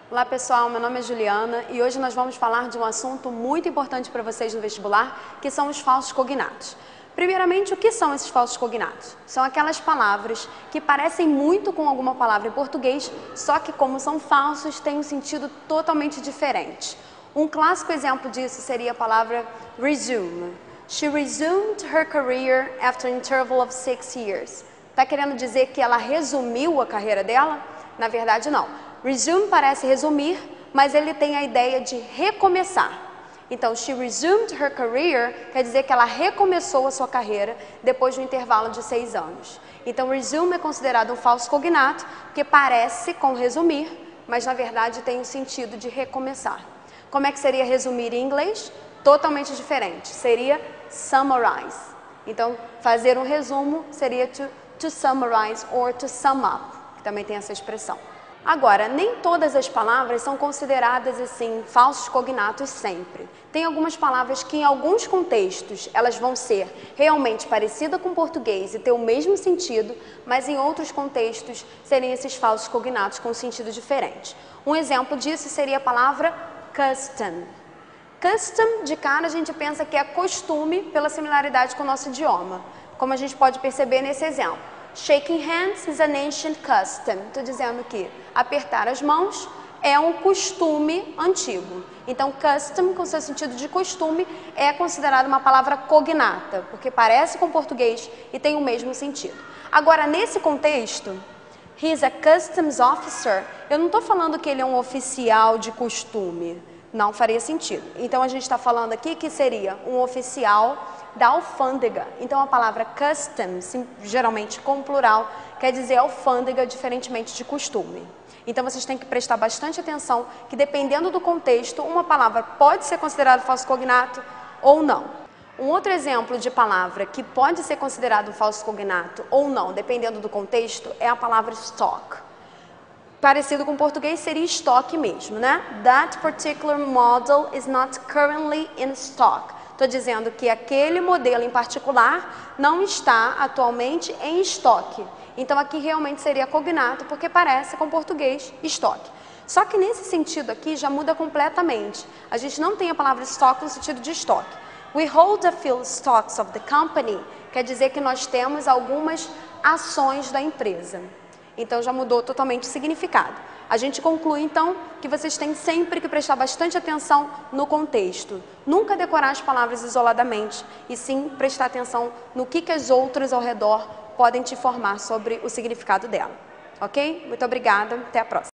Olá pessoal, meu nome é Juliana e hoje nós vamos falar de um assunto muito importante para vocês no vestibular, que são os falsos cognatos. Primeiramente, o que são esses falsos cognatos? São aquelas palavras que parecem muito com alguma palavra em português, só que como são falsos, têm um sentido totalmente diferente. Um clássico exemplo disso seria a palavra resume. She resumed her career after an interval of 6 years. Está querendo dizer que ela resumiu a carreira dela? Na verdade, não. Resume parece resumir, mas ele tem a ideia de recomeçar. Então, she resumed her career quer dizer que ela recomeçou a sua carreira depois de um intervalo de 6 anos. Então, resume é considerado um falso cognato, porque parece com resumir, mas na verdade tem o sentido de recomeçar. Como é que seria resumir em inglês? Totalmente diferente. Seria summarize. Então, fazer um resumo seria to summarize or to sum up, que também tem essa expressão. Agora, nem todas as palavras são consideradas assim, falsos cognatos sempre. Tem algumas palavras que em alguns contextos elas vão ser realmente parecidas com o português e ter o mesmo sentido, mas em outros contextos seriam esses falsos cognatos com sentido diferente. Um exemplo disso seria a palavra custom. Custom, de cara, a gente pensa que é costume pela similaridade com o nosso idioma, como a gente pode perceber nesse exemplo. Shaking hands is an ancient custom. Estou dizendo que apertar as mãos é um costume antigo. Então, custom, com seu sentido de costume, é considerado uma palavra cognata, porque parece com português e tem o mesmo sentido. Agora, nesse contexto, he is a customs officer, eu não estou falando que ele é um oficial de costume. Não faria sentido. Então, a gente está falando aqui que seria um oficial da alfândega. Então, a palavra custom, geralmente com plural, quer dizer alfândega, diferentemente de costume. Então, vocês têm que prestar bastante atenção que, dependendo do contexto, uma palavra pode ser considerada falso cognato ou não. Um outro exemplo de palavra que pode ser considerado um falso cognato ou não, dependendo do contexto, é a palavra stock. Parecido com o português seria estoque mesmo, né? That particular model is not currently in stock. Estou dizendo que aquele modelo em particular não está atualmente em estoque. Então aqui realmente seria cognato porque parece com português estoque. Só que nesse sentido aqui já muda completamente. A gente não tem a palavra stock no sentido de estoque. We hold a few stocks of the company quer dizer que nós temos algumas ações da empresa. Então já mudou totalmente o significado. A gente conclui então que vocês têm sempre que prestar bastante atenção no contexto. Nunca decorar as palavras isoladamente e sim prestar atenção no que as outras ao redor podem te informar sobre o significado dela. Ok? Muito obrigada, até a próxima.